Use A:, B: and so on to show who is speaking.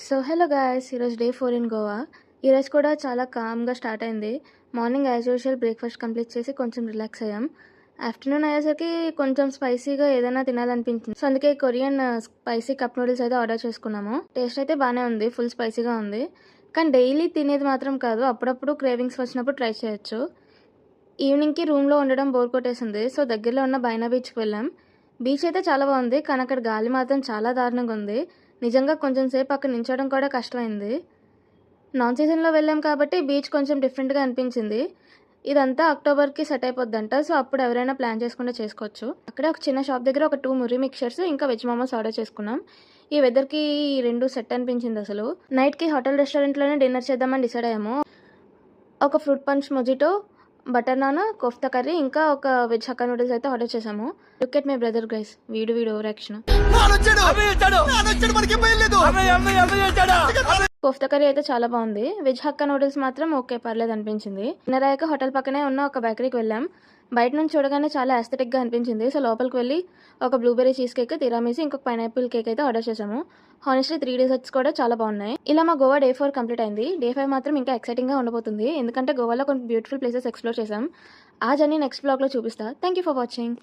A: So hello guys, ఈరోజు day 4 in Goa. ఈరోజు కూడా చాలా కామ్గా స్టార్ట్ అయింది. Morning as usual breakfast complete చేసి కొంచెం రిలాక్స్ అయ్యాం. ఆఫ్టర్నూన్ అయ్యేసరికి కొంచెం స్పైసీగా ఏదైనా తినాలనిపించింది. సో అందుకే కొరియన్ స్పైసీ కప్ నూడిల్స్ అయితే ఆర్డర్ చేసుకున్నాము. టేస్ట్ అయితే బాగానే ఉంది, ఫుల్ స్పైసీగా ఉంది. కానీ డైలీ తినేది మాత్రం కాదు, అప్పుడప్పుడు క్రేవింగ్స్ వచ్చినప్పుడు ట్రై చేయొచ్చు. ఈవినింగ్కి రూమ్లో ఉండడం బోర్ కొట్టేసింది. సో దగ్గరలో ఉన్న బైనా బీచ్కి వెళ్ళాం. బీచ్ అయితే చాలా బాగుంది, కానీ అక్కడ గాలి మాత్రం చాలా దారుణంగా ఉంది. నిజంగా కొంచెం సేపు అక్కడ నించోవడం కూడా కష్టమైంది. నాన్ సీజన్లో వెళ్ళాం కాబట్టి బీచ్ కొంచెం డిఫరెంట్గా అనిపించింది. ఇదంతా అక్టోబర్కి సెట్ అయిపోద్దంట, సో అప్పుడు ఎవరైనా ప్లాన్ చేసుకుంటే చేసుకోవచ్చు. అక్కడే ఒక చిన్న షాప్ దగ్గర ఒక 2 మురి మిక్చర్స్ ఇంకా వెజ్ మోమోస్ ఆర్డర్ చేసుకున్నాం. ఈ వెదర్కి ఈ 2 సెట్ అనిపించింది అసలు. నైట్కి హోటల్ రెస్టారెంట్లోనే డిన్నర్ చేద్దామని డిసైడ్ అయ్యాము. ఒక fruit punch mojito, butter non, kofta curry ఇంకా ఒక వెజ్ హక్కా నూడిల్స్ అయితే ఆర్డర్ చేసాము. Look at my brother guys, వీడు ఓవర్ యాక్షన్. కోఫ్తా కర్రీ అయితే చాలా బాగుంది. వెజ్ హక్కా నూడిల్స్ మాత్రం ఓకే, పర్లేదు అనిపించింది. డిన్నర్ అయ్యాక హోటల్ పక్కనే ఉన్న ఒక బేకరీకి వెళ్ళాం. బయట నుంచి చూడగానే చాలా గా అనిపించింది. సో లోపలికి వెళ్ళి ఒక బ్లూబెర్రీ చీజ్ కేక్, తిరామిసి, ఇంకొక పైనాపిల్ కేక్ అయితే ఆర్డర్ చేసాము. హానెస్ట్లీ 3 డెజర్ట్స్ కూడా చాలా బాగున్నాయి. ఇలా మా గోవా డే 4 కంప్లీట్ అయింది. డే 5 మాత్రం ఇంకా ఎక్సైటింగ్గా ఉండబోతుంది, ఎందుకంటే గోవాలో కొన్ని బ్యూటిఫుల్ ప్లేసెస్ ఎక్స్ప్లోర్ చేసాం. ఆ జర్నీ నెక్స్ట్ బ్లాగ్లో చూపిస్తా. Thank you for watching.